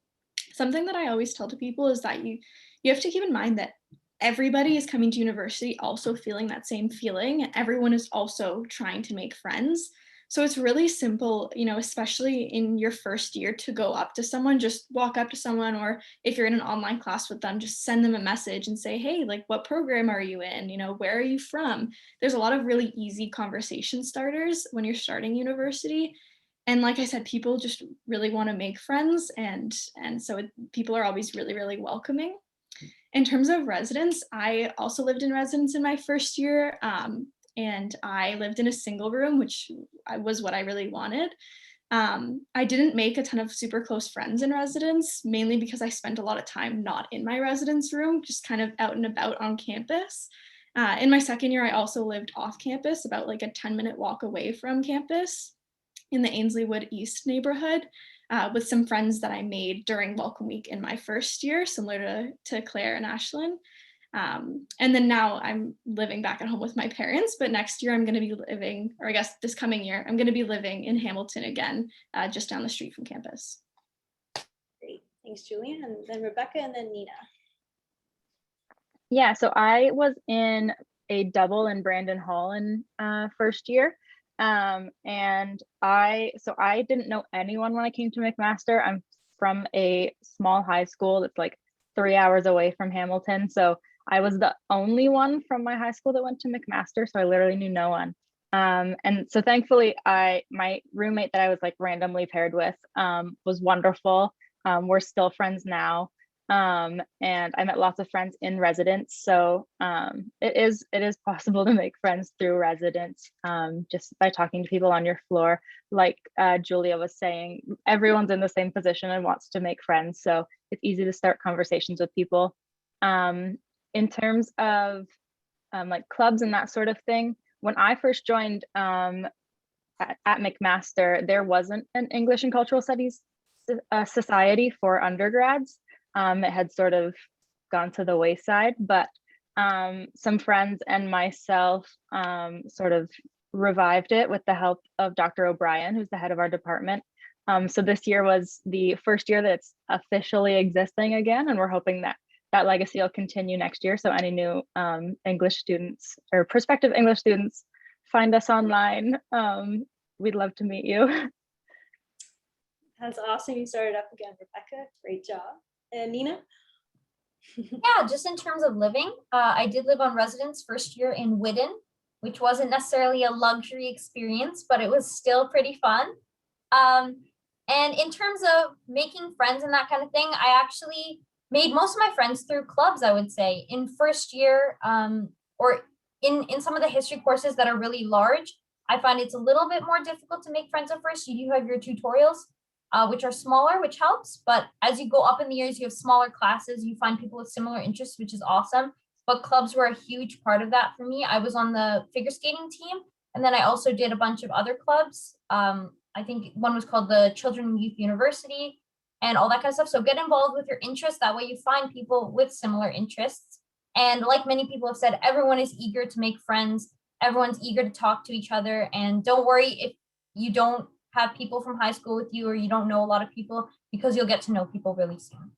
something that I always tell to people is that you have to keep in mind that everybody is coming to university also feeling that same feeling. Everyone is also trying to make friends. So it's really simple, especially in your first year, to go up to someone, just walk up to someone, or if you're in an online class with them, just send them a message and say, hey, like, what program are you in? Where are you from? There's a lot of really easy conversation starters when you're starting university. And like I said, people just really want to make friends. And so people are always really, really welcoming. In terms of residence, I also lived in residence in my first year. And I lived in a single room, which was what I really wanted. I didn't make a ton of super close friends in residence, mainly because I spent a lot of time not in my residence room, just kind of out and about on campus. In my second year, I also lived off campus, about like a 10-minute walk away from campus in the Ainsleywood East neighborhood, with some friends that I made during welcome week in my first year, similar to Claire and Ashlyn. And then now I'm living back at home with my parents, but next year I'm going to be living, or I guess this coming year, I'm going to be living in Hamilton again, just down the street from campus. Great, thanks, Julian. And then Rebecca, and then Nina. Yeah, so I was in a double in Brandon Hall in first year. And I didn't know anyone when I came to McMaster. I'm from a small high school that's like 3 hours away from Hamilton. So I was the only one from my high school that went to McMaster. So I literally knew no one. And so thankfully my roommate that I was like randomly paired with was wonderful. We're still friends now. And I met lots of friends in residence. So it is possible to make friends through residence, just by talking to people on your floor. Like Julia was saying, everyone's in the same position and wants to make friends. So it's easy to start conversations with people. In terms of like clubs and that sort of thing, when I first joined at McMaster, there wasn't an English and Cultural Studies society for undergrads. It had sort of gone to the wayside, but some friends and myself sort of revived it with the help of Dr. O'Brien, who's the head of our department. So this year was the first year that it's officially existing again, and we're hoping that that legacy will continue next year. So any new English students or prospective English students, find us online. We'd love to meet you. That's awesome. You started up again, Rebecca. Great job. And Nina? Yeah, just in terms of living, I did live on residence first year in Whidden, which wasn't necessarily a luxury experience, but it was still pretty fun. And in terms of making friends and that kind of thing, I actually made most of my friends through clubs, I would say. In first year, or in some of the history courses that are really large, I find it's a little bit more difficult to make friends at first. You do have your tutorials, which are smaller, which helps. But as you go up in the years, you have smaller classes, you find people with similar interests, which is awesome. But clubs were a huge part of that for me. I was on the figure skating team, and then I also did a bunch of other clubs. I think one was called the Children and Youth University, and all that kind of stuff. So get involved with your interests. That way you find people with similar interests. And like many people have said, everyone is eager to make friends. Everyone's eager to talk to each other. And don't worry if you don't have people from high school with you or you don't know a lot of people, because you'll get to know people really soon.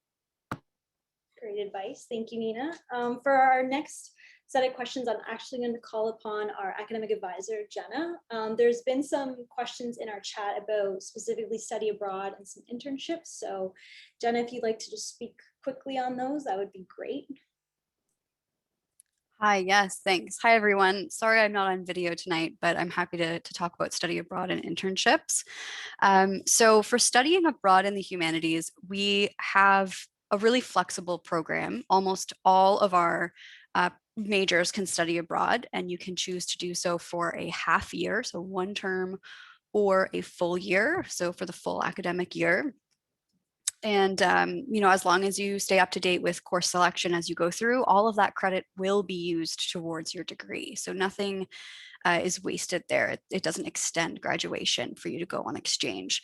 Great advice. Thank you, Nina. For our next set of questions, I'm actually going to call upon our academic advisor, Jenna. There's been some questions in our chat about specifically study abroad and some internships. So Jenna, if you'd like to just speak quickly on those, that would be great. Hi, yes, thanks. Hi, everyone. Sorry I'm not on video tonight, but I'm happy to talk about study abroad and internships. So for studying abroad in the humanities, we have a really flexible program. Almost all of our majors can study abroad, and you can choose to do so for a half year, so 1 term, or a full year, so for the full academic year. And, you know, as long as you stay up to date with course selection as you go through, all of that credit will be used towards your degree. So nothing is wasted there. It doesn't extend graduation for you to go on exchange.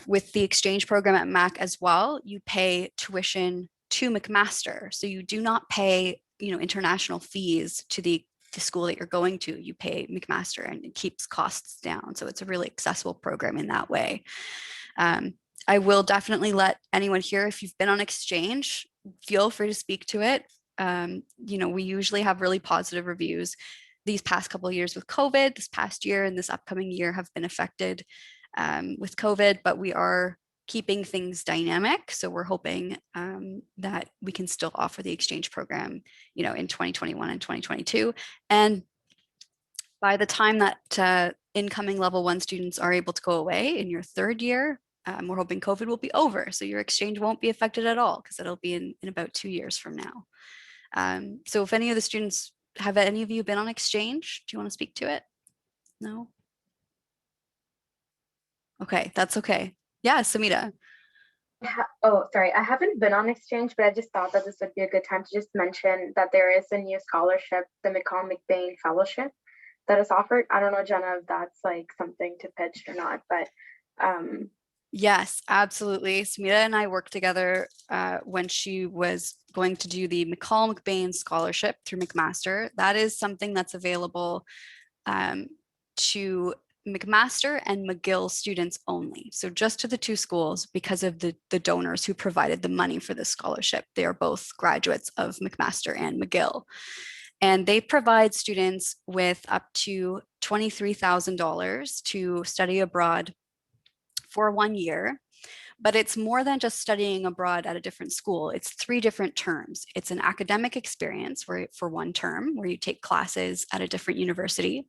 With the exchange program at Mac as well, you pay tuition to McMaster. So you do not pay, you know, international fees to the school that you're going to. You pay McMaster, and it keeps costs down. So it's a really accessible program in that way. I will definitely let anyone here, if you've been on exchange, feel free to speak to it. You know, we usually have really positive reviews. These past couple of years with COVID, this past year and this upcoming year have been affected with COVID, but we are keeping things dynamic. So we're hoping that we can still offer the exchange program, you know, in 2021 and 2022. And by the time that incoming level 1 students are able to go away in your 3rd year, we're hoping COVID will be over. So your exchange won't be affected at all, because it'll be in about 2 years from now. So if any of the students, have any of you been on exchange? Do you want to speak to it? No? Okay, that's okay. Yeah, Samita. Oh, sorry. I haven't been on exchange, but I just thought that this would be a good time to just mention that there is a new scholarship, the McCall-McBain Fellowship, that is offered. I don't know, Jenna, if that's like something to pitch or not, but yes, absolutely. Samita and I worked together when she was going to do the McCall-McBain Scholarship through McMaster. That is something that's available to McMaster and McGill students only. So just to the 2 schools, because of the donors who provided the money for this scholarship. They are both graduates of McMaster and McGill. And they provide students with up to $23,000 to study abroad for 1 year. But it's more than just studying abroad at a different school. It's 3 different terms. It's an academic experience for 1 term, where you take classes at a different university.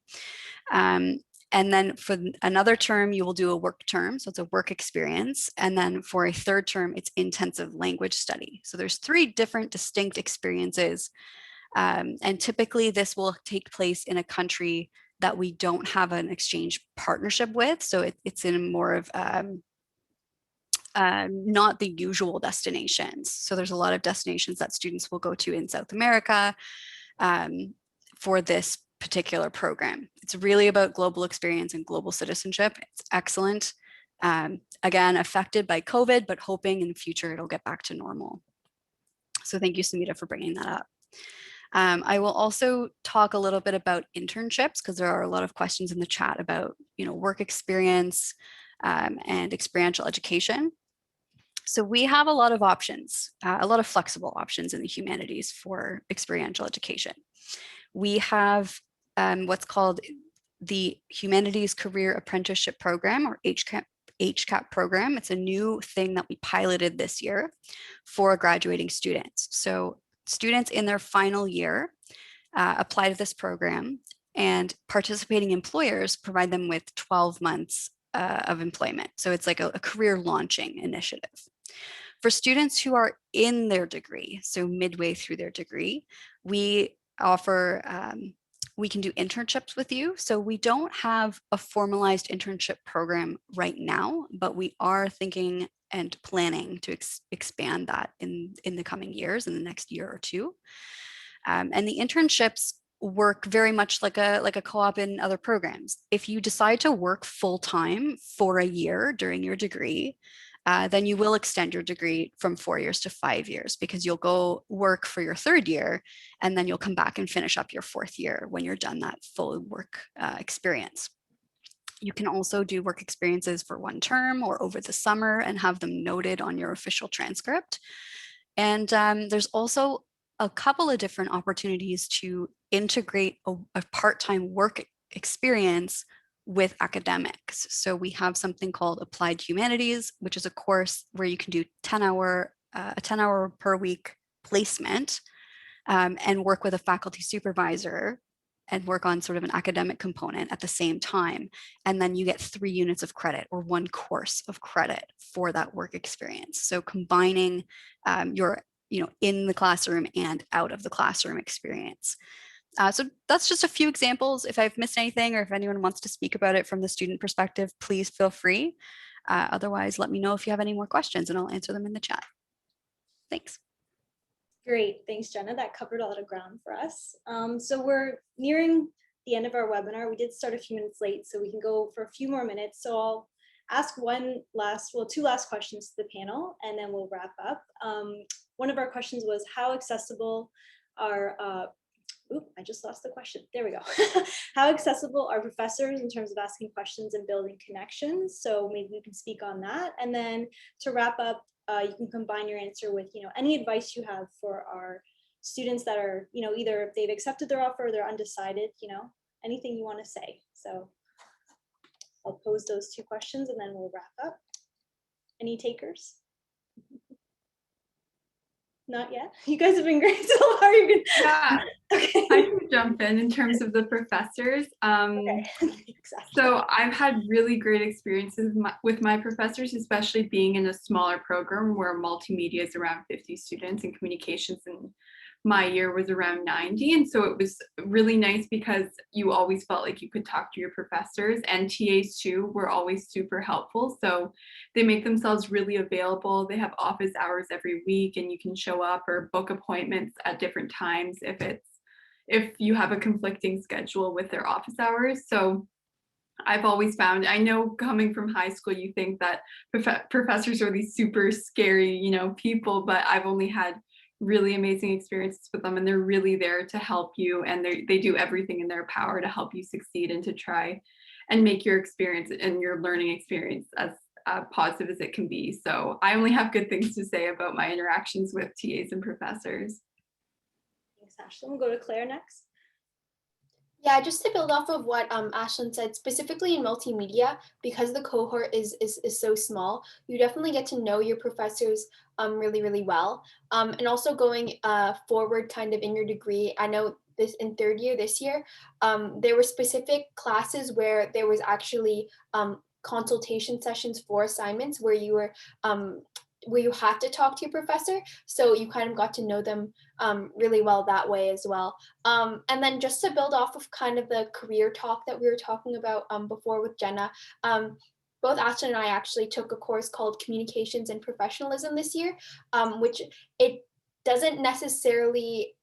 And then for another term, you will do a work term. So it's a work experience. And then for a 3rd term, it's intensive language study. So there's 3 different distinct experiences. And typically this will take place in a country that we don't have an exchange partnership with. So it's in more of not the usual destinations. So there's a lot of destinations that students will go to in South America for this particular program. It's really about global experience and global citizenship. It's excellent. Again, affected by COVID, but hoping in the future it'll get back to normal. So thank you, Samita, for bringing that up. I will also talk a little bit about internships, because there are a lot of questions in the chat about, you know, work experience and experiential education. So we have a lot of options, a lot of flexible options in the humanities for experiential education. We have what's called the Humanities Career Apprenticeship Program, or HCAP program. It's a new thing that we piloted this year for graduating students. So students in their final year apply to this program, and participating employers provide them with 12 months of employment. So it's like a career launching initiative. For students who are in their degree, so midway through their degree, we offer, we can do internships with you. So we don't have a formalized internship program right now, but we are thinking and planning to expand that in the coming years, in the next year or 2. And the internships work very much like a co-op in other programs. If you decide to work full-time for a year during your degree, then you will extend your degree from 4 years to 5 years, because you'll go work for your 3rd year and then you'll come back and finish up your 4th year when you're done that full work experience. You can also do work experiences for 1 term or over the summer and have them noted on your official transcript. And there's also a couple of different opportunities to integrate a part-time work experience with academics. So we have something called Applied Humanities, which is a course where you can do a 10-hour per week placement and work with a faculty supervisor and work on sort of an academic component at the same time. And then you get 3 units of credit or 1 course of credit for that work experience. So combining your, in the classroom and out of the classroom experience. So that's just a few examples. If I've missed anything or if anyone wants to speak about it from the student perspective, please feel free. Otherwise, let me know if you have any more questions and I'll answer them in the chat. Thanks. Great, thanks, Jenna. That covered a lot of ground for us. So we're nearing the end of our webinar. We did start a few minutes late, so we can go for a few more minutes. So I'll ask two last questions to the panel, and then we'll wrap up. One of our questions was, how accessible are, I just lost the question. There we go. How accessible are professors in terms of asking questions and building connections? So maybe we can speak on that. And then to wrap up, you can combine your answer with, any advice you have for our students that are, either if they've accepted their offer or they're undecided, anything you want to say. So I'll pose those 2 questions and then we'll wrap up. Any takers? Not yet. You guys have been great so far. Yeah, okay. I can jump in terms of the professors. Okay. Exactly. So I've had really great experiences with my professors, especially being in a smaller program where multimedia is around 50 students and communications in my year was around 90. And so it was really nice because you always felt like you could talk to your professors, and TAs too were always super helpful. So they make themselves really available. They have office hours every week and you can show up or book appointments at different times if you have a conflicting schedule with their office hours. So I've always found, I know coming from high school, you think that professors are these super scary, people, but I've only had really amazing experiences with them, and they're really there to help you, and they do everything in their power to help you succeed and to try and make your experience and your learning experience as positive as it can be. So I only have good things to say about my interactions with TAs and professors. Thanks, Ashlyn. We'll go to Claire next. Yeah, just to build off of what Ashlyn said, specifically in multimedia, because the cohort is so small, you definitely get to know your professors really, really well. And also going forward kind of in your degree, I know this in 3rd year this year, there were specific classes where there was actually consultation sessions for assignments where you were where you had to talk to your professor, so you kind of got to know them really well that way as well. And then just to build off of kind of the career talk that we were talking about before with Jenna, both Ashlyn and I actually took a course called Communications and Professionalism this year, which it doesn't necessarily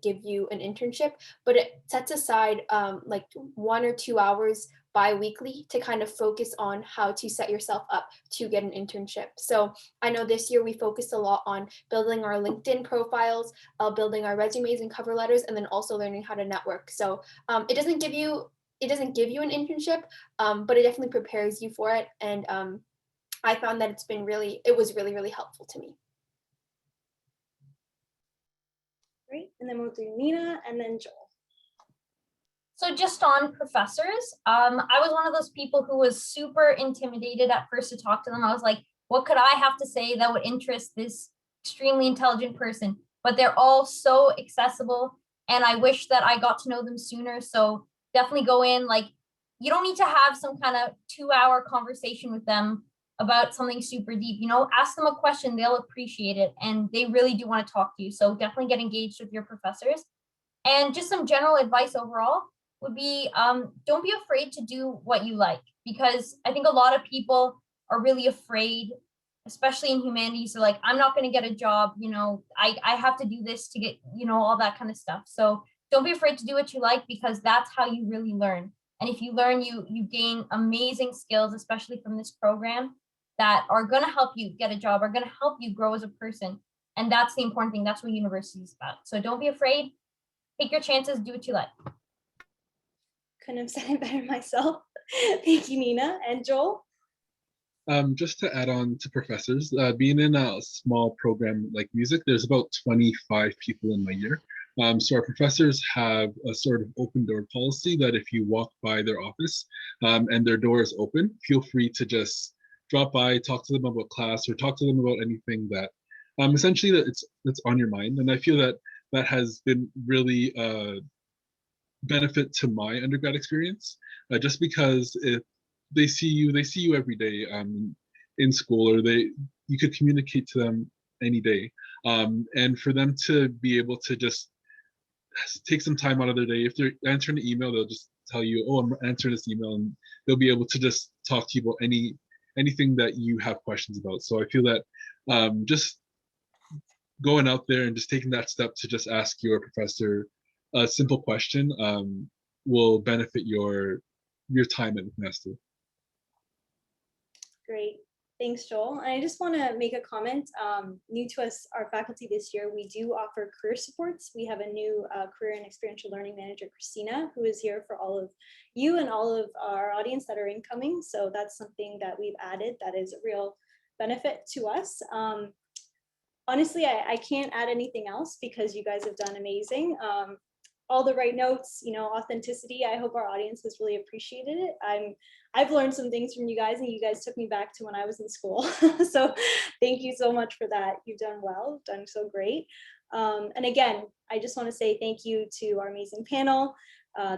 give you an internship, but it sets aside like 1 or 2 hours bi-weekly to kind of focus on how to set yourself up to get an internship. So I know this year we focused a lot on building our LinkedIn profiles, building our resumes and cover letters, and then also learning how to network. So it doesn't give you an internship, but it definitely prepares you for it. And I found that it was really, really helpful to me. Great, and then we'll do Nina and then Joel. So just on professors, I was one of those people who was super intimidated at first to talk to them. I was like, what could I have to say that would interest this extremely intelligent person? But they're all so accessible, and I wish that I got to know them sooner. So definitely go in, like, you don't need to have some kind of 2-hour conversation with them about something super deep. Ask them a question, they'll appreciate it, and they really do want to talk to you. So definitely get engaged with your professors. And just some general advice overall would be, don't be afraid to do what you like, because I think a lot of people are really afraid, especially in humanities. They're like, I'm not going to get a job, I have to do this to get, all that kind of stuff. So don't be afraid to do what you like, because that's how you really learn. And if you learn, you gain amazing skills, especially from this program. that are going to help you get a job, are going to help you grow as a person. And that's the important thing. That's what university is about. So don't be afraid. Take your chances. Do what you like. Couldn't have said it better myself. Thank you, Nina. And Joel? Just to add on to professors, being in a small program like music, there's about 25 people in my year. So our professors have a sort of open door policy that if you walk by their office and their door is open, feel free to just drop by, talk to them about class, or talk to them about anything that essentially that's on your mind. And I feel that that has been really benefit to my undergrad experience, just because if they see you every day in school, or you could communicate to them any day, and for them to be able to just take some time out of their day. If they're answering an email, they'll just tell you, oh, I'm answering this email, and they'll be able to just talk to you about anything that you have questions about. So I feel that just going out there and just taking that step to just ask your professor a simple question will benefit your time at McMaster. Great. Thanks, Joel. And I just want to make a comment. New to us, our faculty this year, we do offer career supports. We have a new career and experiential learning manager, Christina, who is here for all of you and all of our audience that are incoming. So that's something that we've added that is a real benefit to us. Honestly, I can't add anything else because you guys have done amazing. All the right notes, authenticity. I hope our audience has really appreciated it. I've learned some things from you guys, and you guys took me back to when I was in school. So thank you so much for that. You've done well, done so great. And again, I just want to say thank you to our amazing panel.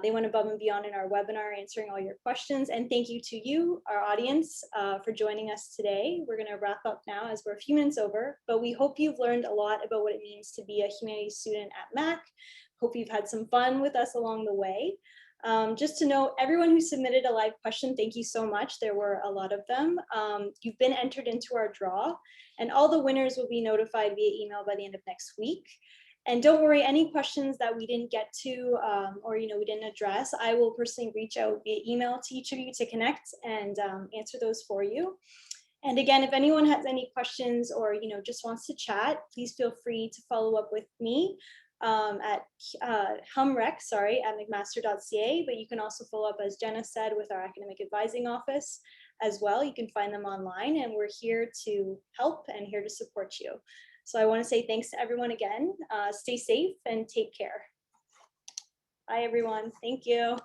They went above and beyond in our webinar, answering all your questions. And thank you to you, our audience, for joining us today. We're going to wrap up now as we're a few minutes over, but we hope you've learned a lot about what it means to be a humanities student at Mac. Hope you've had some fun with us along the way. Just to know, everyone who submitted a live question, thank you so much. There were a lot of them. You've been entered into our draw, and all the winners will be notified via email by the end of next week. And don't worry, any questions that we didn't get to or we didn't address, I will personally reach out via email to each of you to connect and answer those for you. And again, if anyone has any questions or just wants to chat, please feel free to follow up with me at mcmaster.ca, but you can also follow up, as Jenna said, with our academic advising office as well. You can find them online, and we're here to help and here to support you. So I want to say thanks to everyone again. Stay safe and take care. Bye, everyone. Thank you.